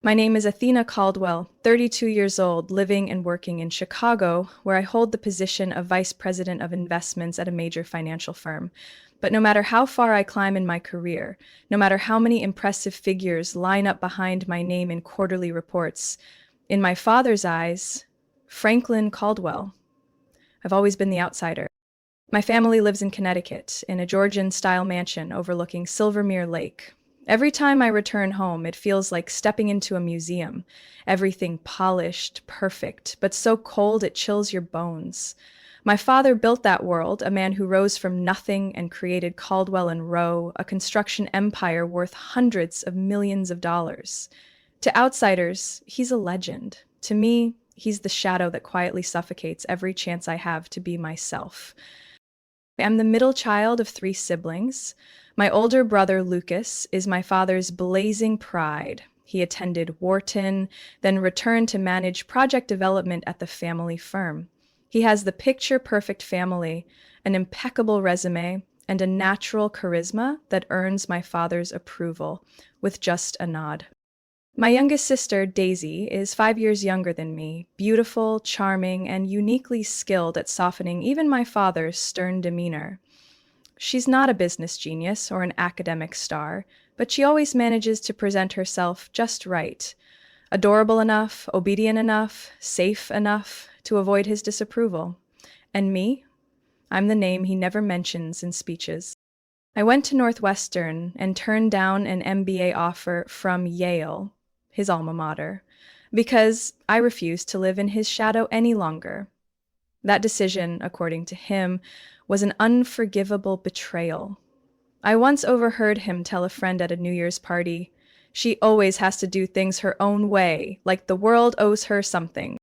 My name is Athena Caldwell, 32 years old, living and working in Chicago, where I hold the position of Vice President of Investments at a major financial firm. But no matter how far I climb in my career, no matter how many impressive figures line up behind my name in quarterly reports, in my father's eyes, Franklin Caldwell, I've always been the outsider. My family lives in Connecticut, in a Georgian-style mansion overlooking Silvermere Lake. Every time I return home, it feels like stepping into a museum. Everything polished, perfect, but so cold it chills your bones. My father built that world, a man who rose from nothing and created Caldwell and Rowe, a construction empire worth hundreds of millions of dollars. To outsiders, he's a legend. To me, he's the shadow that quietly suffocates every chance I have to be myself. I'm the middle child of three siblings. My older brother, Lucas, is my father's blazing pride. He attended Wharton, then returned to manage project development at the family firm. He has the picture-perfect family, an impeccable resume, and a natural charisma that earns my father's approval with just a nod. My youngest sister, Daisy, is 5 years younger than me, beautiful, charming, and uniquely skilled at softening even my father's stern demeanor. She's not a business genius or an academic star, but she always manages to present herself just right. Adorable enough, obedient enough, safe enough to avoid his disapproval. And me? I'm the name he never mentions in speeches. I went to Northwestern and turned down an MBA offer from Yale, his alma mater, because I refused to live in his shadow any longer. That decision, according to him, was an unforgivable betrayal. I once overheard him tell a friend at a New Year's party, "She always has to do things her own way, like the world owes her something."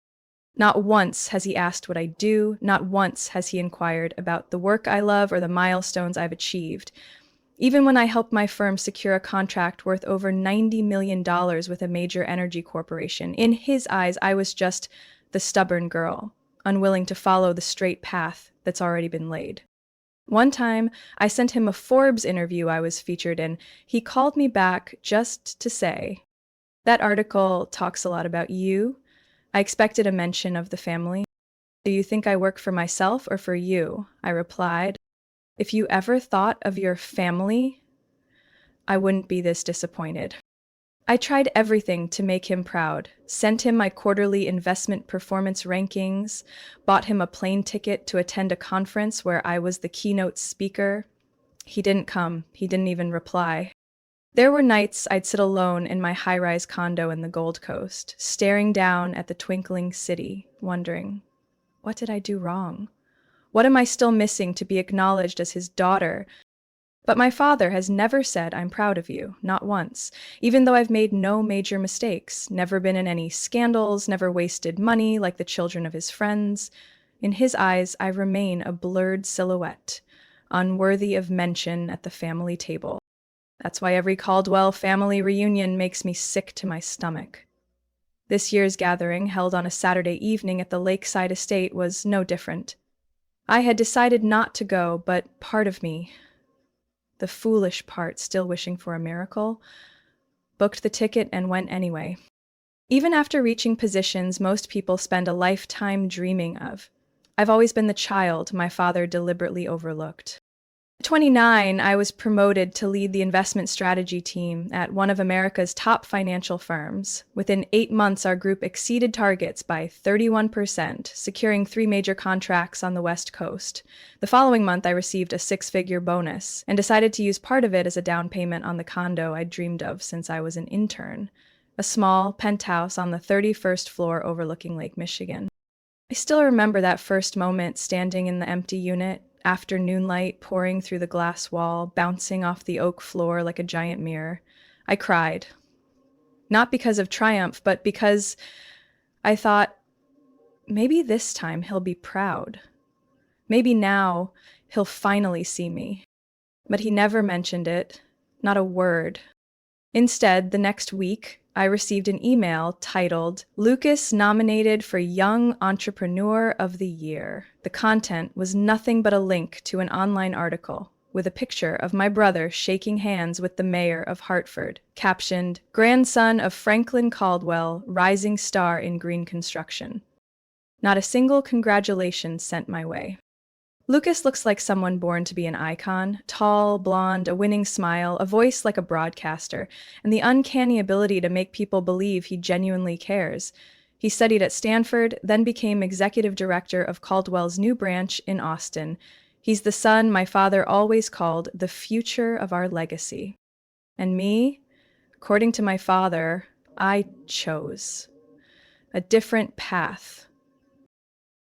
Not once has he asked what I do, not once has he inquired about the work I love or the milestones I've achieved. Even when I helped my firm secure a contract worth over $90 million with a major energy corporation, in his eyes I was just the stubborn girl, unwilling to follow the straight path that's already been laid. One time, I sent him a Forbes interview I was featured in. He called me back just to say, "That article talks a lot about you. I expected a mention of the family. Do you think I work for myself or for you?" I replied, "If you ever thought of your family, I wouldn't be this disappointed." I tried everything to make him proud, sent him my quarterly investment performance rankings, bought him a plane ticket to attend a conference where I was the keynote speaker. He didn't come. He didn't even reply. There were nights I'd sit alone in my high-rise condo in the Gold Coast, staring down at the twinkling city, wondering, what did I do wrong? What am I still missing to be acknowledged as his daughter? But my father has never said, "I'm proud of you," not once, even though I've made no major mistakes, never been in any scandals, never wasted money like the children of his friends. In his eyes, I remain a blurred silhouette, unworthy of mention at the family table. That's why every Caldwell family reunion makes me sick to my stomach. This year's gathering, held on a Saturday evening at the lakeside estate, was no different. I had decided not to go, but part of me, the foolish part still wishing for a miracle, booked the ticket and went anyway. Even after reaching positions most people spend a lifetime dreaming of, I've always been the child my father deliberately overlooked. At 29, I was promoted to lead the investment strategy team at one of America's top financial firms. Within 8 months, our group exceeded targets by 31%, securing 3 major contracts on the West Coast. The following month, I received a 6-figure bonus and decided to use part of it as a down payment on the condo I'd dreamed of since I was an intern, a small penthouse on the 31st floor overlooking Lake Michigan. I still remember that first moment standing in the empty unit, afternoon light pouring through the glass wall, bouncing off the oak floor like a giant mirror. I cried. Not because of triumph, but because I thought, maybe this time he'll be proud. Maybe now he'll finally see me. But he never mentioned it, not a word. Instead, the next week, I received an email titled, "Lucas nominated for Young Entrepreneur of the Year." The content was nothing but a link to an online article with a picture of my brother shaking hands with the mayor of Hartford, captioned, "Grandson of Franklin Caldwell, rising star in green construction." Not a single congratulation sent my way. Lucas looks like someone born to be an icon, tall, blonde, a winning smile, a voice like a broadcaster, and the uncanny ability to make people believe he genuinely cares. He studied at Stanford, then became executive director of Caldwell's new branch in Austin. He's the son my father always called the future of our legacy. And me, according to my father, I chose a different path.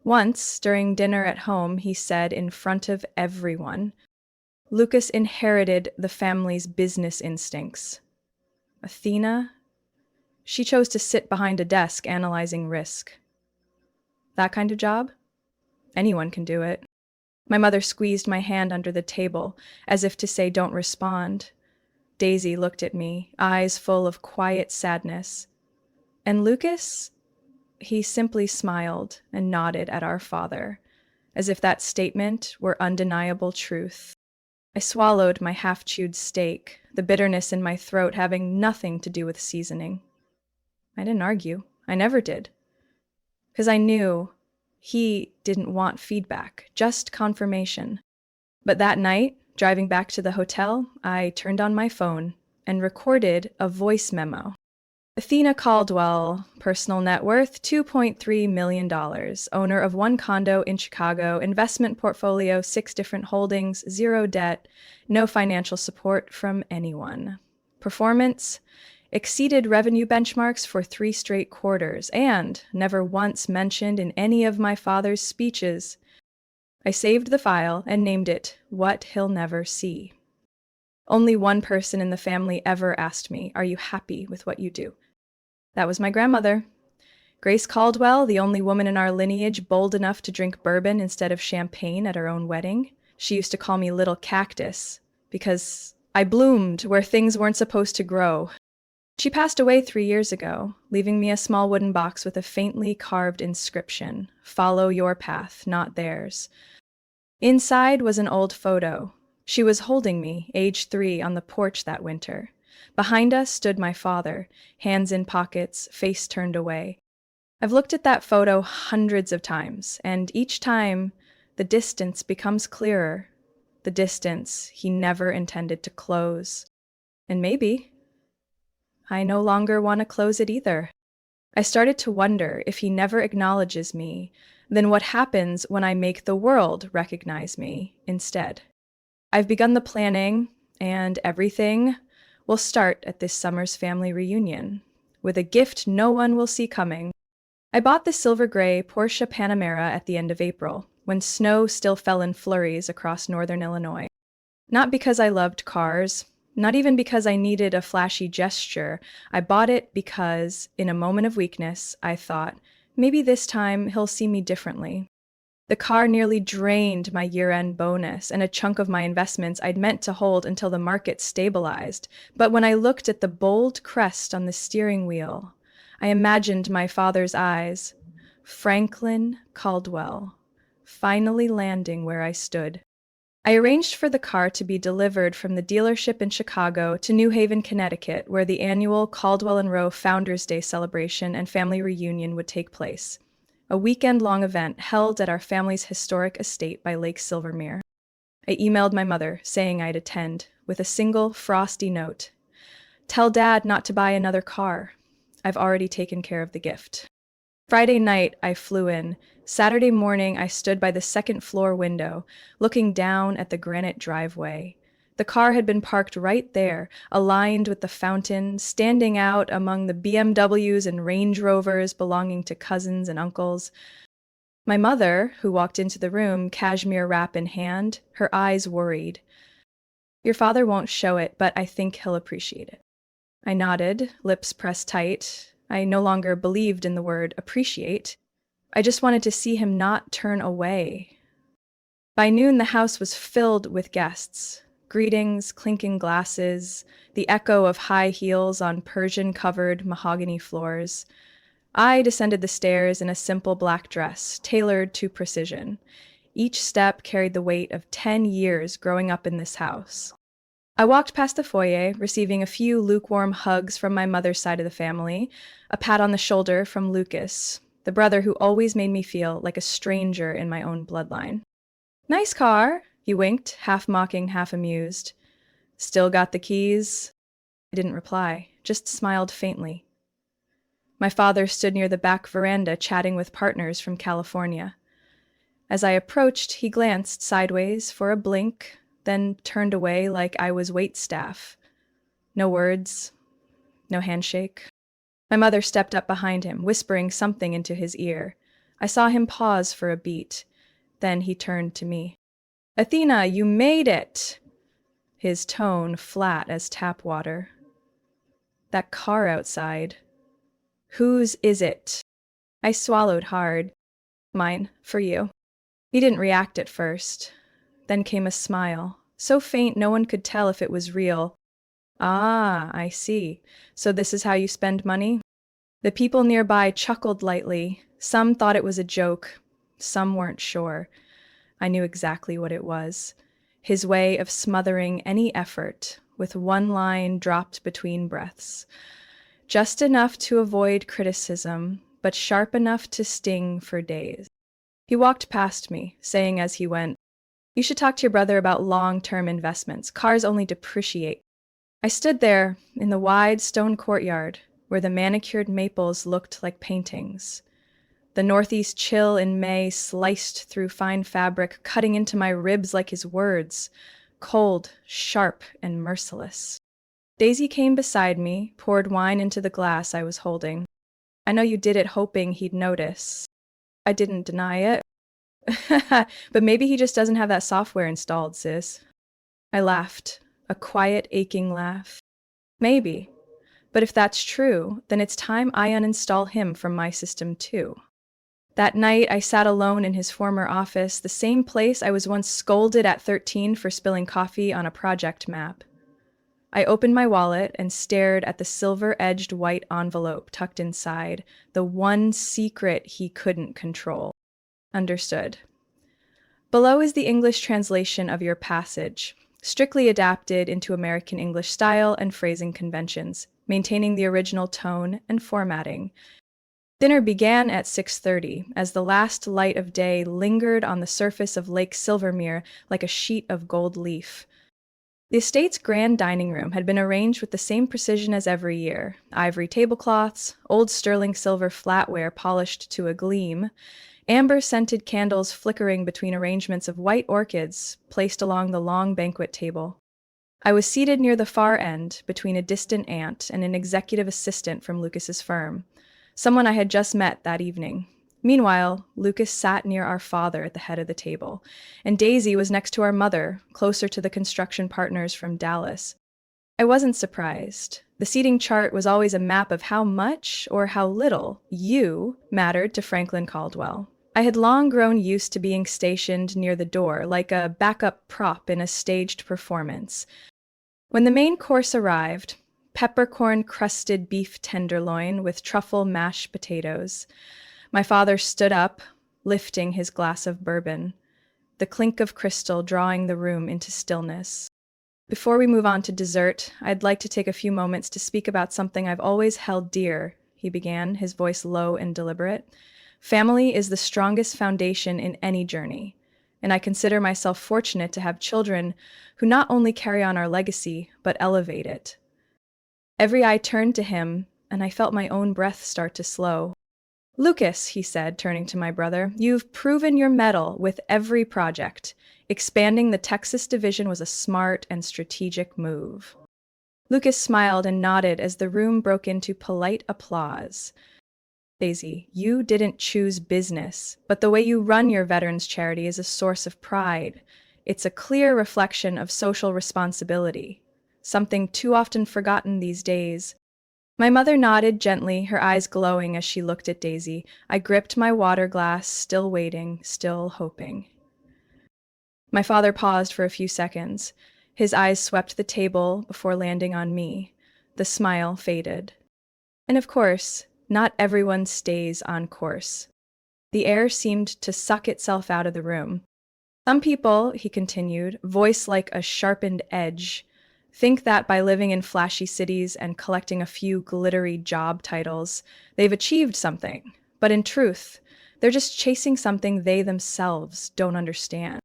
Once, during dinner at home, he said in front of everyone, Lucas inherited the family's business instincts. Athena, she chose to sit behind a desk analyzing risk. That kind of job? Anyone can do it. My mother squeezed my hand under the table, as if to say, "Don't respond." Daisy looked at me, eyes full of quiet sadness. And Lucas? He simply smiled and nodded at our father, as if that statement were undeniable truth. I swallowed my half-chewed steak, the bitterness in my throat having nothing to do with seasoning. I didn't argue. I never did. Because I knew he didn't want feedback, just confirmation. But that night, driving back to the hotel, I turned on my phone and recorded a voice memo. Athena Caldwell, personal net worth $2.3 million, owner of one condo in Chicago, investment portfolio, 6 different holdings, 0 debt, no financial support from anyone. Performance, exceeded revenue benchmarks for 3 straight quarters, and never once mentioned in any of my father's speeches. I saved the file and named it What He'll Never See. Only one person in the family ever asked me, "Are you happy with what you do?" That was my grandmother. Grace Caldwell, the only woman in our lineage bold enough to drink bourbon instead of champagne at her own wedding. She used to call me Little Cactus because I bloomed where things weren't supposed to grow. She passed away 3 years ago, leaving me a small wooden box with a faintly carved inscription, "Follow your path, not theirs." Inside was an old photo. She was holding me, age 3, on the porch that winter. Behind us stood my father, hands in pockets, face turned away. I've looked at that photo hundreds of times, and each time the distance becomes clearer. The distance he never intended to close. And maybe I no longer want to close it either. I started to wonder if he never acknowledges me, then what happens when I make the world recognize me instead? I've begun the planning, and everything will start at this summer's family reunion, with a gift no one will see coming. I bought the silver gray Porsche Panamera at the end of April, when snow still fell in flurries across northern Illinois. Not because I loved cars, not even because I needed a flashy gesture. I bought it because, in a moment of weakness, I thought, maybe this time he'll see me differently. The car nearly drained my year-end bonus and a chunk of my investments I'd meant to hold until the market stabilized. But when I looked at the bold crest on the steering wheel, I imagined my father's eyes, Franklin Caldwell, finally landing where I stood. I arranged for the car to be delivered from the dealership in Chicago to New Haven, Connecticut, where the annual Caldwell & Rowe Founders Day celebration and family reunion would take place. A weekend-long event held at our family's historic estate by Lake Silvermere. I emailed my mother, saying I'd attend, with a single frosty note. "Tell Dad not to buy another car. I've already taken care of the gift." Friday night, I flew in. Saturday morning, I stood by the second-floor window, looking down at the granite driveway. The car had been parked right there, aligned with the fountain, standing out among the BMWs and Range Rovers belonging to cousins and uncles. My mother, who walked into the room, cashmere wrap in hand, her eyes worried. "Your father won't show it, but I think he'll appreciate it." I nodded, lips pressed tight. I no longer believed in the word appreciate. I just wanted to see him not turn away. By noon, the house was filled with guests. Greetings, clinking glasses, the echo of high heels on Persian-covered mahogany floors. I descended the stairs in a simple black dress, tailored to precision. Each step carried the weight of 10 years growing up in this house. I walked past the foyer, receiving a few lukewarm hugs from my mother's side of the family, a pat on the shoulder from Lucas, the brother who always made me feel like a stranger in my own bloodline. Nice car, he winked, half mocking, half amused. Still got the keys? I didn't reply, just smiled faintly. My father stood near the back veranda chatting with partners from California. As I approached, he glanced sideways for a blink, then turned away like I was waitstaff. No words, no handshake. My mother stepped up behind him, whispering something into his ear. I saw him pause for a beat. Then he turned to me. Athena, you made it! His tone flat as tap water. That car outside. Whose is it? I swallowed hard. Mine, for you. He didn't react at first. Then came a smile, so faint no one could tell if it was real. Ah, I see. So this is how you spend money? The people nearby chuckled lightly. Some thought it was a joke. Some weren't sure. I knew exactly what it was. His way of smothering any effort, with one line dropped between breaths. Just enough to avoid criticism, but sharp enough to sting for days. He walked past me, saying as he went, "You should talk to your brother about long-term investments. Cars only depreciate." I stood there in the wide stone courtyard, where the manicured maples looked like paintings. The northeast chill in May sliced through fine fabric, cutting into my ribs like his words, cold, sharp, and merciless. Daisy came beside me, poured wine into the glass I was holding. "I know you did it hoping he'd notice." I didn't deny it. But maybe he just doesn't have that software installed, sis. I laughed, a quiet, aching laugh. Maybe. But if that's true, then it's time I uninstall him from my system too. That night, I sat alone in his former office, the same place I was once scolded at 13 for spilling coffee on a project map. I opened my wallet and stared at the silver-edged white envelope tucked inside, the one secret he couldn't control. Understood. Below is the English translation of your passage, strictly adapted into American English style and phrasing conventions, maintaining the original tone and formatting. Dinner began at 6:30, as the last light of day lingered on the surface of Lake Silvermere like a sheet of gold leaf. The estate's grand dining room had been arranged with the same precision as every year: ivory tablecloths, old sterling silver flatware polished to a gleam, amber-scented candles flickering between arrangements of white orchids placed along the long banquet table. I was seated near the far end, between a distant aunt and an executive assistant from Lucas's firm, someone I had just met that evening. Meanwhile, Lucas sat near our father at the head of the table, and Daisy was next to our mother, closer to the construction partners from Dallas. I wasn't surprised. The seating chart was always a map of how much or how little you mattered to Franklin Caldwell. I had long grown used to being stationed near the door, like a backup prop in a staged performance. When the main course arrived, peppercorn-crusted beef tenderloin with truffle mashed potatoes, my father stood up, lifting his glass of bourbon, the clink of crystal drawing the room into stillness. "Before we move on to dessert, I'd like to take a few moments to speak about something I've always held dear," he began, his voice low and deliberate. "Family is the strongest foundation in any journey, and I consider myself fortunate to have children who not only carry on our legacy, but elevate it." Every eye turned to him, and I felt my own breath start to slow. "Lucas," he said, turning to my brother, "you've proven your mettle with every project. Expanding the Texas division was a smart and strategic move." Lucas smiled and nodded as the room broke into polite applause. "Daisy, you didn't choose business, but the way you run your veterans charity is a source of pride. It's a clear reflection of social responsibility, something too often forgotten these days." My mother nodded gently, her eyes glowing as she looked at Daisy. I gripped my water glass, still waiting, still hoping. My father paused for a few seconds. His eyes swept the table before landing on me. The smile faded. "And of course, not everyone stays on course." The air seemed to suck itself out of the room. Some people, he continued, voice like a sharpened edge, think that by living in flashy cities and collecting a few glittery job titles, they've achieved something. But in truth, they're just chasing something they themselves don't understand.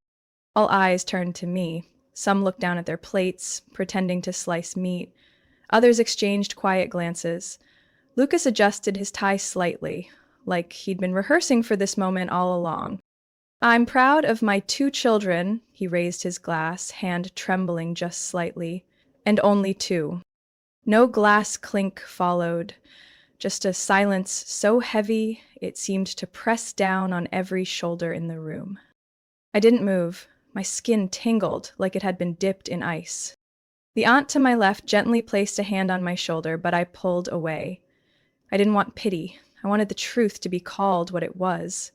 All eyes turned to me. Some looked down at their plates, pretending to slice meat. Others exchanged quiet glances. Lucas adjusted his tie slightly, like he'd been rehearsing for this moment all along. I'm proud of my two children, he raised his glass, hand trembling just slightly, and only two. No glass clink followed, just a silence so heavy it seemed to press down on every shoulder in the room. I didn't move. My skin tingled like it had been dipped in ice. The aunt to my left gently placed a hand on my shoulder, but I pulled away. I didn't want pity. I wanted the truth to be called what it was.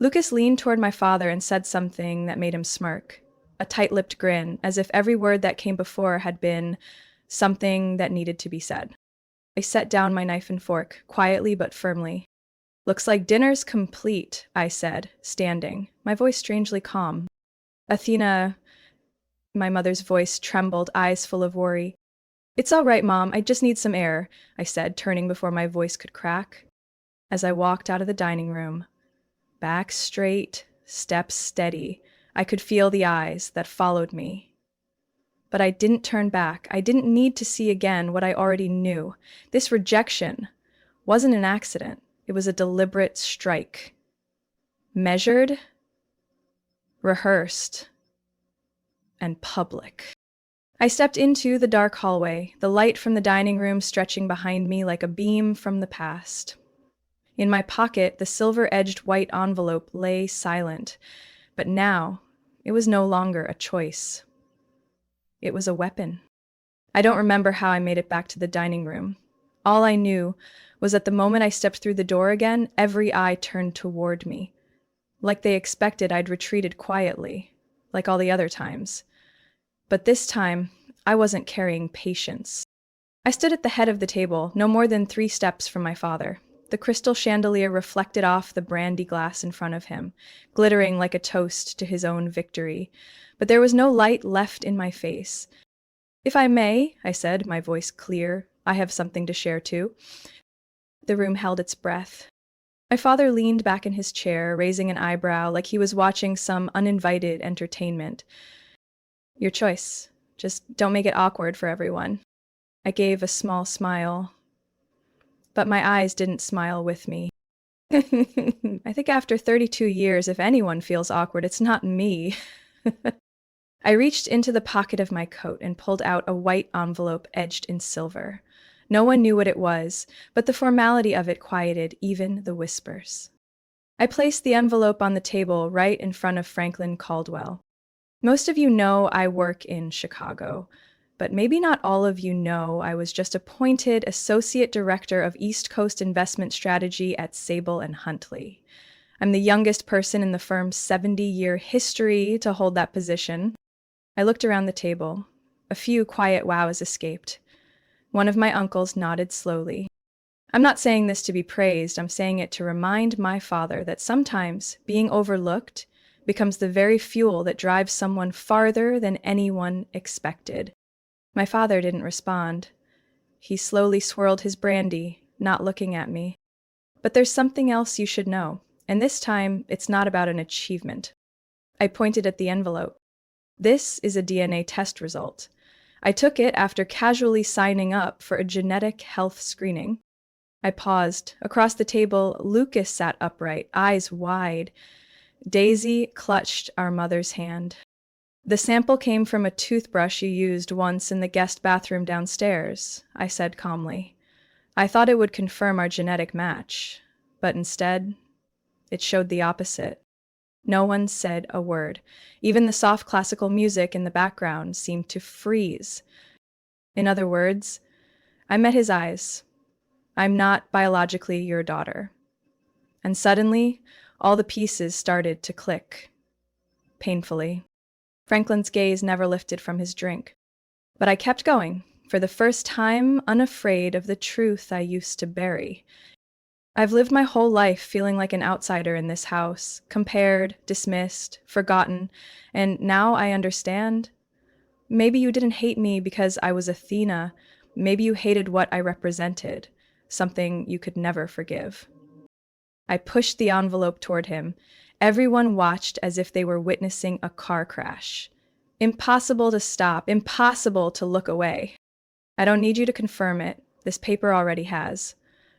Lucas leaned toward my father and said something that made him smirk, a tight-lipped grin, as if every word that came before had been something that needed to be said. I set down my knife and fork, quietly but firmly. Looks like dinner's complete, I said, standing, my voice strangely calm. Athena, my mother's voice trembled, eyes full of worry. It's all right, Mom, I just need some air, I said, turning before my voice could crack. As I walked out of the dining room, back straight, steps steady, I could feel the eyes that followed me. But I didn't turn back. I didn't need to see again what I already knew. This rejection wasn't an accident. It was a deliberate strike. Measured, rehearsed, and public. I stepped into the dark hallway, the light from the dining room stretching behind me like a beam from the past. In my pocket, the silver-edged white envelope lay silent, but now it was no longer a choice. It was a weapon. I don't remember how I made it back to the dining room. All I knew was that the moment I stepped through the door again, every eye turned toward me. Like they expected, I'd retreated quietly, like all the other times. But this time, I wasn't carrying patience. I stood at the head of the table, no more than 3 steps from my father. The crystal chandelier reflected off the brandy glass in front of him, glittering like a toast to his own victory. But there was no light left in my face. If I may, I said, my voice clear, I have something to share too. The room held its breath. My father leaned back in his chair, raising an eyebrow like he was watching some uninvited entertainment. Your choice. Just don't make it awkward for everyone. I gave a small smile, but my eyes didn't smile with me. I think after 32 years, if anyone feels awkward, it's not me. I reached into the pocket of my coat and pulled out a white envelope edged in silver. No one knew what it was, but the formality of it quieted even the whispers. I placed the envelope on the table right in front of Franklin Caldwell. Most of you know I work in Chicago, but maybe not all of you know I was just appointed Associate Director of East Coast Investment Strategy at Sable and Huntley. I'm the youngest person in the firm's 70-year history to hold that position. I looked around the table. A few quiet wows escaped. One of my uncles nodded slowly. I'm not saying this to be praised, I'm saying it to remind my father that sometimes being overlooked becomes the very fuel that drives someone farther than anyone expected. My father didn't respond. He slowly swirled his brandy, not looking at me. But there's something else you should know, and this time it's not about an achievement. I pointed at the envelope. This is a DNA test result. I took it after casually signing up for a genetic health screening. I paused. Across the table, Lucas sat upright, eyes wide. Daisy clutched our mother's hand. The sample came from a toothbrush you used once in the guest bathroom downstairs, I said calmly. I thought it would confirm our genetic match, but instead, it showed the opposite. No one said a word. Even the soft classical music in the background seemed to freeze. In other words, I met his eyes. I'm not biologically your daughter. And suddenly, all the pieces started to click. Painfully. Franklin's gaze never lifted from his drink. But I kept going, for the first time unafraid of the truth I used to bury. I've lived my whole life feeling like an outsider in this house, compared, dismissed, forgotten, and now I understand. Maybe you didn't hate me because I was Athena. Maybe you hated what I represented, something you could never forgive. I pushed the envelope toward him. Everyone watched as if they were witnessing a car crash. Impossible to stop, impossible to look away. I don't need you to confirm it. This paper already has.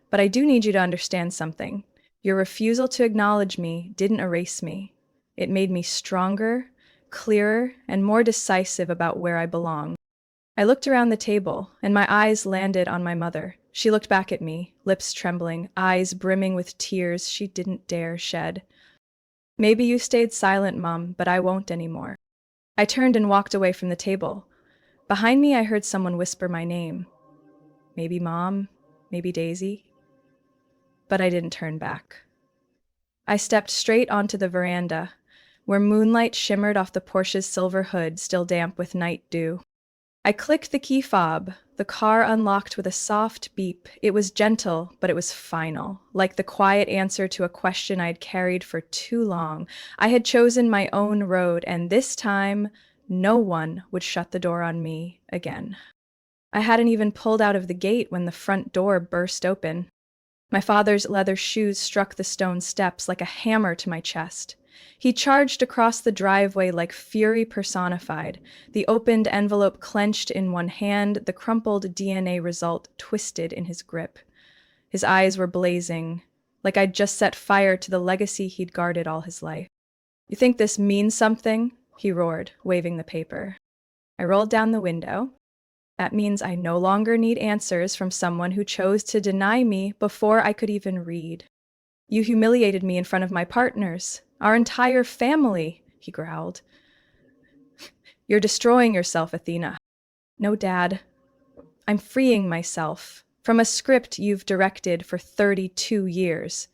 But I do need you to understand something. Your refusal to acknowledge me didn't erase me. It made me stronger, clearer, and more decisive about where I belong. I looked around the table, and my eyes landed on my mother. She looked back at me, lips trembling, eyes brimming with tears she didn't dare shed. Maybe you stayed silent, Mom, but I won't anymore. I turned and walked away from the table. Behind me, I heard someone whisper my name. Maybe Mom, maybe Daisy. But I didn't turn back. I stepped straight onto the veranda, where moonlight shimmered off the Porsche's silver hood, still damp with night dew. I clicked the key fob. The car unlocked with a soft beep. It was gentle, but it was final, like the quiet answer to a question I'd carried for too long. I had chosen my own road, and this time, no one would shut the door on me again. I hadn't even pulled out of the gate when the front door burst open. My father's leather shoes struck the stone steps like a hammer to my chest. He charged across the driveway like fury personified, the opened envelope clenched in one hand, the crumpled DNA result twisted in his grip. His eyes were blazing, like I'd just set fire to the legacy he'd guarded all his life. "You think this means something?" he roared, waving the paper. I rolled down the window. That means I no longer need answers from someone who chose to deny me before I could even read. "You humiliated me in front of my partners, our entire family," he growled. "You're destroying yourself, Athena." "No, Dad. I'm freeing myself from a script you've directed for 32 years.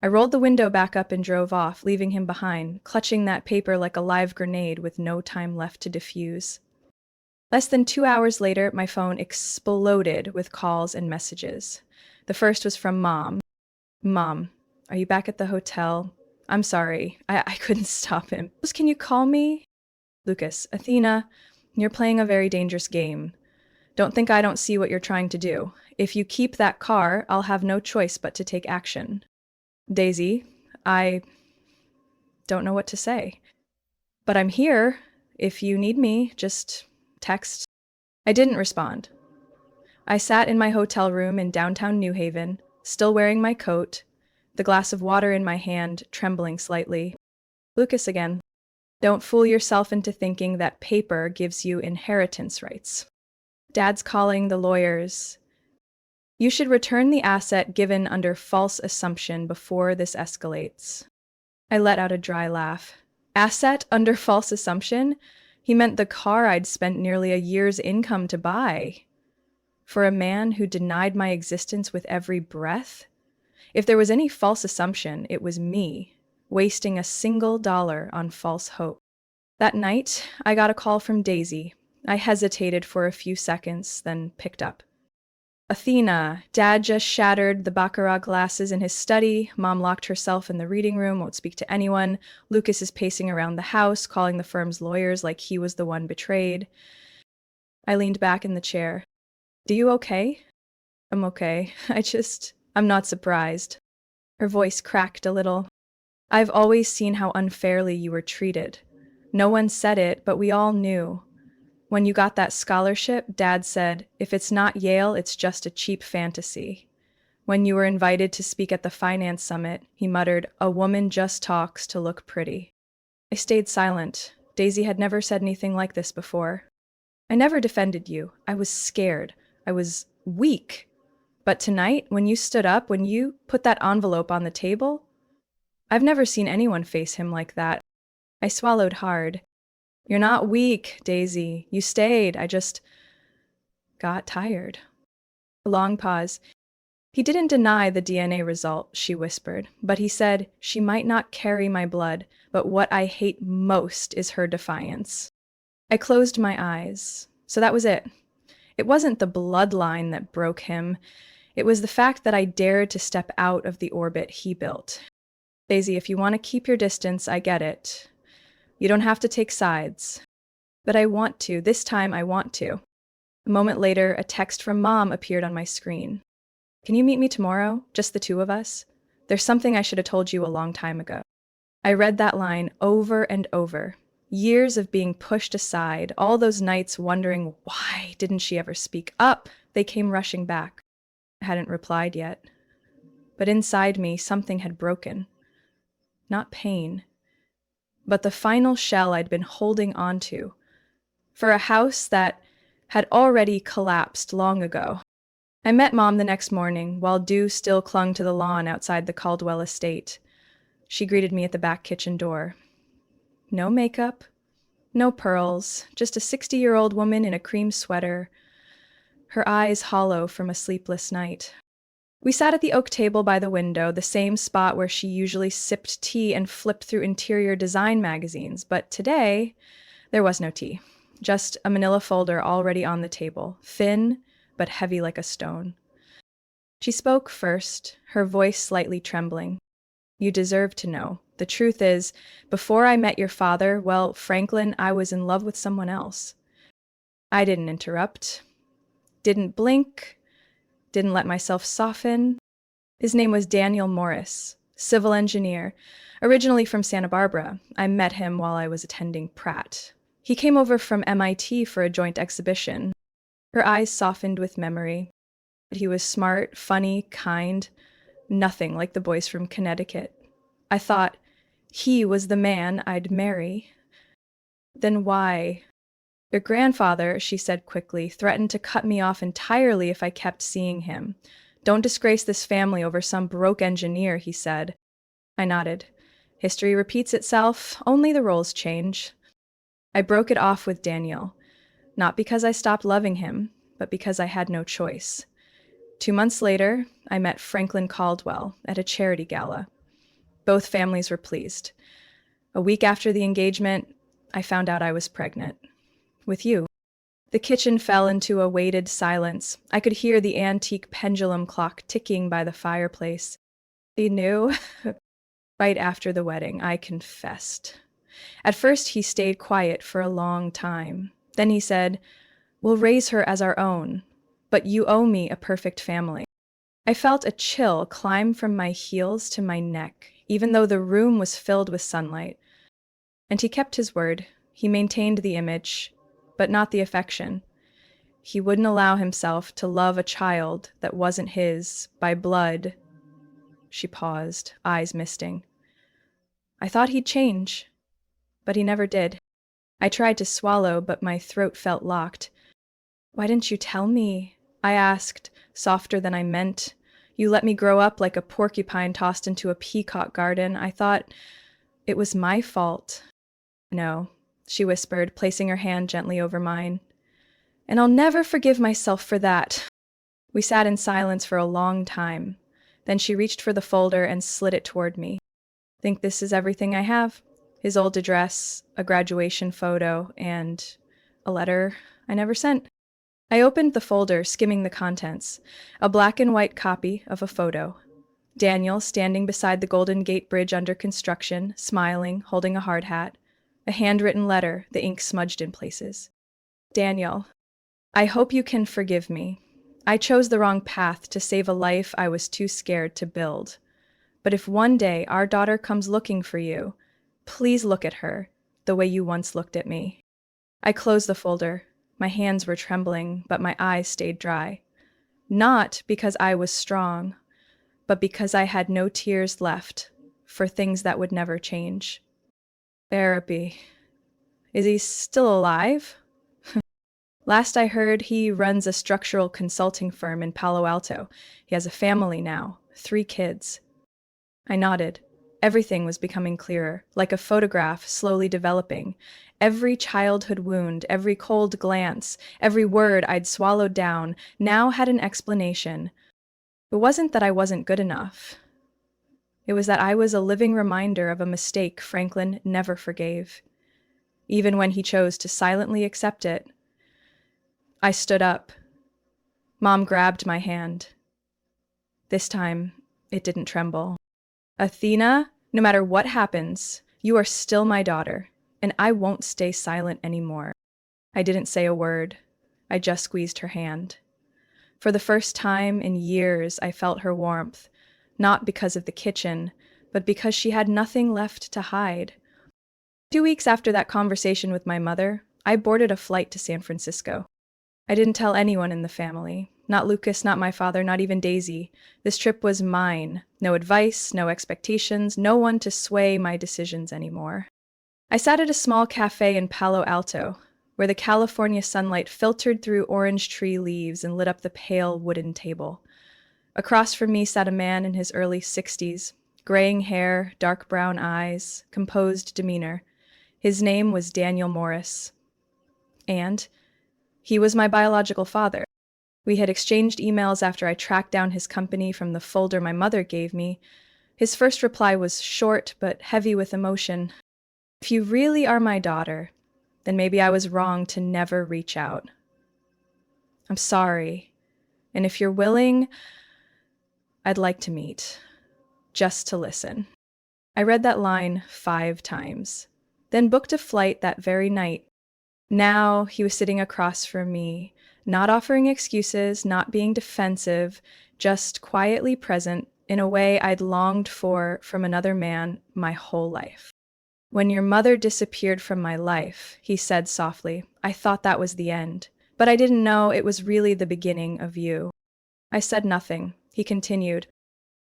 I rolled the window back up and drove off, leaving him behind, clutching that paper like a live grenade with no time left to defuse. Less than 2 hours later, my phone exploded with calls and messages. The first was from Mom. "Mom, are you back at the hotel? I'm sorry, I couldn't stop him. Can you call me?" "Lucas, Athena, you're playing a very dangerous game. Don't think I don't see what you're trying to do. If you keep that car, I'll have no choice but to take action." "Daisy, I don't know what to say. But I'm here. If you need me, just text." I didn't respond. I sat in my hotel room in downtown New Haven, still wearing my coat, the glass of water in my hand, trembling slightly. Lucas again. "Don't fool yourself into thinking that paper gives you inheritance rights. Dad's calling the lawyers. You should return the asset given under false assumption before this escalates." I let out a dry laugh. Asset under false assumption? He meant the car I'd spent nearly a year's income to buy. For a man who denied my existence with every breath? If there was any false assumption, it was me, wasting a single dollar on false hope. That night, I got a call from Daisy. I hesitated for a few seconds, then picked up. "Athena, Dad just shattered the baccarat glasses in his study. Mom locked herself in the reading room, won't speak to anyone. Lucas is pacing around the house, calling the firm's lawyers like he was the one betrayed." I leaned back in the chair. "Do you okay?" "I'm okay. I'm not surprised." Her voice cracked a little. "I've always seen how unfairly you were treated. No one said it, but we all knew. When you got that scholarship, Dad said, if it's not Yale, it's just a cheap fantasy. When you were invited to speak at the finance summit, he muttered, 'A woman just talks to look pretty.'" I stayed silent. Daisy had never said anything like this before. "I never defended you. I was scared. I was weak. But tonight, when you stood up, when you put that envelope on the table, I've never seen anyone face him like that." I swallowed hard. "You're not weak, Daisy. You stayed. I just got tired." A long pause. "He didn't deny the DNA result," she whispered, "but he said she might not carry my blood, but what I hate most is her defiance." I closed my eyes. So that was it. It wasn't the bloodline that broke him. It was the fact that I dared to step out of the orbit he built. Daisy, if you want to keep your distance, I get it. You don't have to take sides. But I want to. This time I want to. A moment later, a text from Mom appeared on my screen. Can you meet me tomorrow? Just the two of us? There's something I should have told you a long time ago. I read that line over and over. Years of being pushed aside, all those nights wondering why didn't she ever speak up, they came rushing back. I hadn't replied yet. But inside me, something had broken. Not pain, but the final shell I'd been holding onto. For a house that had already collapsed long ago. I met Mom the next morning, while dew still clung to the lawn outside the Caldwell estate. She greeted me at the back kitchen door. No makeup, no pearls, just a 60-year-old woman in a cream sweater, her eyes hollow from a sleepless night. We sat at the oak table by the window, the same spot where she usually sipped tea and flipped through interior design magazines, but today there was no tea. Just a manila folder already on the table, thin but heavy like a stone. She spoke first, her voice slightly trembling. You deserve to know. The truth is, before I met your father, well, Franklin, I was in love with someone else. I didn't interrupt, didn't blink, didn't let myself soften. His name was Daniel Morris, civil engineer, originally from Santa Barbara. I met him while I was attending Pratt. He came over from MIT for a joint exhibition. Her eyes softened with memory. He was smart, funny, kind, nothing like the boys from Connecticut. I thought he was the man I'd marry. Then why? Your grandfather, she said quickly, threatened to cut me off entirely if I kept seeing him. Don't disgrace this family over some broke engineer, he said. I nodded. History repeats itself, only the roles change. I broke it off with Daniel, not because I stopped loving him, but because I had no choice. 2 months later, I met Franklin Caldwell at a charity gala. Both families were pleased. A week after the engagement, I found out I was pregnant. With you. The kitchen fell into a weighted silence. I could hear the antique pendulum clock ticking by the fireplace. He knew. Right after the wedding, I confessed. At first, he stayed quiet for a long time. Then he said, We'll raise her as our own, but you owe me a perfect family. I felt a chill climb from my heels to my neck, even though the room was filled with sunlight. And he kept his word. He maintained the image, but not the affection. He wouldn't allow himself to love a child that wasn't his by blood. She paused, eyes misting. I thought he'd change, but he never did. I tried to swallow, but my throat felt locked. Why didn't you tell me? I asked, softer than I meant. You let me grow up like a porcupine tossed into a peacock garden. I thought it was my fault. No, she whispered, placing her hand gently over mine. And I'll never forgive myself for that. We sat in silence for a long time. Then she reached for the folder and slid it toward me. Think this is everything I have? His old address, a graduation photo, and a letter I never sent. I opened the folder, skimming the contents. A black and white copy of a photo. Daniel standing beside the Golden Gate Bridge under construction, smiling, holding a hard hat. A handwritten letter, the ink smudged in places. Daniel, I hope you can forgive me. I chose the wrong path to save a life I was too scared to build. But if one day our daughter comes looking for you, please look at her the way you once looked at me. I closed the folder. My hands were trembling, but my eyes stayed dry. Not because I was strong, but because I had no tears left for things that would never change. Therapy. Is he still alive? Last I heard, he runs a structural consulting firm in Palo Alto. He has a family now, 3 kids. I nodded. Everything was becoming clearer, like a photograph slowly developing. Every childhood wound, every cold glance, every word I'd swallowed down now had an explanation. It wasn't that I wasn't good enough. It was that I was a living reminder of a mistake Franklin never forgave. Even when he chose to silently accept it. I stood up. Mom grabbed my hand. This time, it didn't tremble. Athena, no matter what happens, you are still my daughter, and I won't stay silent anymore. I didn't say a word. I just squeezed her hand. For the first time in years, I felt her warmth, not because of the kitchen, but because she had nothing left to hide. 2 weeks after that conversation with my mother, I boarded a flight to San Francisco. I didn't tell anyone in the family. Not Lucas, not my father, not even Daisy. This trip was mine. No advice, no expectations, no one to sway my decisions anymore. I sat at a small cafe in Palo Alto, where the California sunlight filtered through orange tree leaves and lit up the pale wooden table. Across from me sat a man in his early 60s, graying hair, dark brown eyes, composed demeanor. His name was Daniel Morris. And he was my biological father. We had exchanged emails after I tracked down his company from the folder my mother gave me. His first reply was short but heavy with emotion. If you really are my daughter, then maybe I was wrong to never reach out. I'm sorry. And if you're willing, I'd like to meet. Just to listen. I read that line 5 times, then booked a flight that very night. Now he was sitting across from me, not offering excuses, not being defensive, just quietly present in a way I'd longed for from another man my whole life. When your mother disappeared from my life, he said softly, I thought that was the end, but I didn't know it was really the beginning of you. I said nothing. He continued,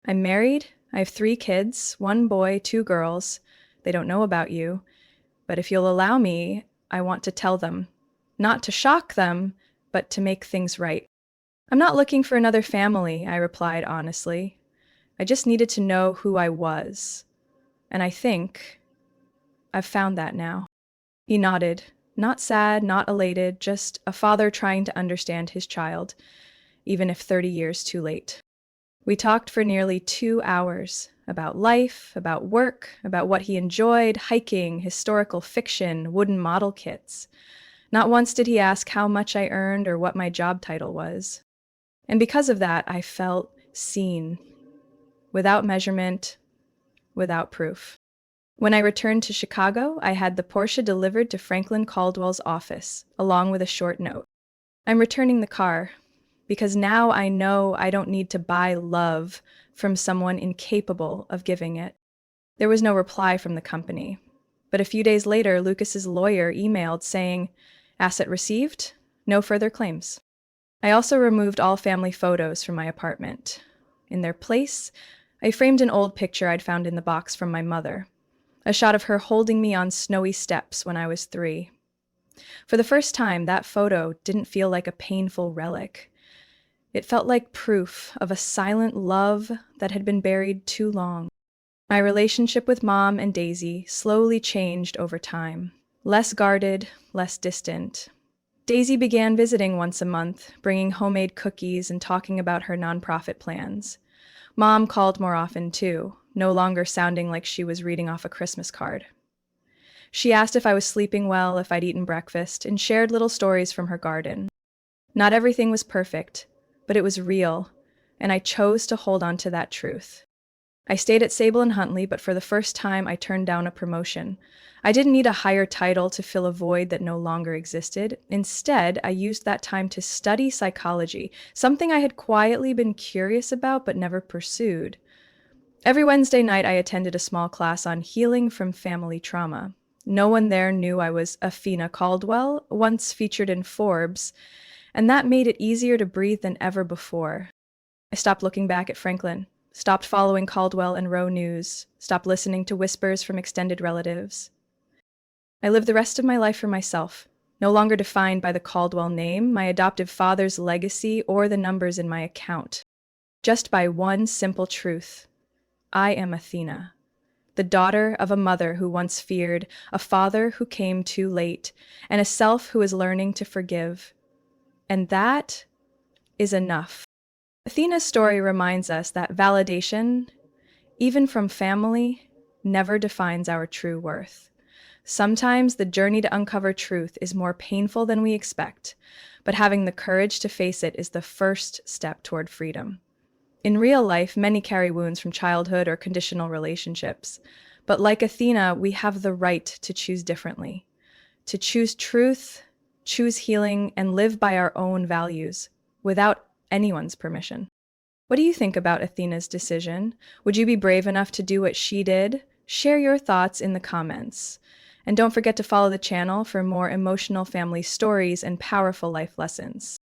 I'm married. I have 3 kids, 1 boy, 2 girls. They don't know about you, but if you'll allow me, I want to tell them, not to shock them, but to make things right. I'm not looking for another family, I replied honestly. I just needed to know who I was. And I think I've found that now. He nodded, not sad, not elated, just a father trying to understand his child, even if 30 years too late. We talked for nearly 2 hours about life, about work, about what he enjoyed, hiking, historical fiction, wooden model kits. Not once did he ask how much I earned or what my job title was. And because of that, I felt seen, without measurement, without proof. When I returned to Chicago, I had the Porsche delivered to Franklin Caldwell's office, along with a short note. I'm returning the car, because now I know I don't need to buy love from someone incapable of giving it. There was no reply from the company. But a few days later, Lucas's lawyer emailed saying, asset received, no further claims. I also removed all family photos from my apartment. In their place, I framed an old picture I'd found in the box from my mother, a shot of her holding me on snowy steps when I was 3. For the first time, that photo didn't feel like a painful relic. It felt like proof of a silent love that had been buried too long. My relationship with Mom and Daisy slowly changed over time. Less guarded, less distant. Daisy began visiting once a month, bringing homemade cookies and talking about her nonprofit plans. Mom called more often too, no longer sounding like she was reading off a Christmas card. She asked if I was sleeping well, if I'd eaten breakfast, and shared little stories from her garden. Not everything was perfect, but it was real, and I chose to hold on to that truth. I stayed at Sable and Huntley, but for the first time I turned down a promotion. I didn't need a higher title to fill a void that no longer existed. Instead, I used that time to study psychology, something I had quietly been curious about but never pursued. Every Wednesday night I attended a small class on healing from family trauma. No one there knew I was Athena Caldwell, once featured in Forbes, and that made it easier to breathe than ever before. I stopped looking back at Franklin, stopped following Caldwell and Roe News, stopped listening to whispers from extended relatives. I lived the rest of my life for myself, no longer defined by the Caldwell name, my adoptive father's legacy, or the numbers in my account. Just by one simple truth. I am Athena, the daughter of a mother who once feared, a father who came too late, and a self who is learning to forgive. And that is enough. Athena's story reminds us that validation, even from family, never defines our true worth. Sometimes the journey to uncover truth is more painful than we expect, but having the courage to face it is the first step toward freedom. In real life, many carry wounds from childhood or conditional relationships. But like Athena, we have the right to choose differently, to choose truth, choose healing, and live by our own values without anyone's permission. What do you think about Athena's decision? Would you be brave enough to do what she did? Share your thoughts in the comments. And don't forget to follow the channel for more emotional family stories and powerful life lessons.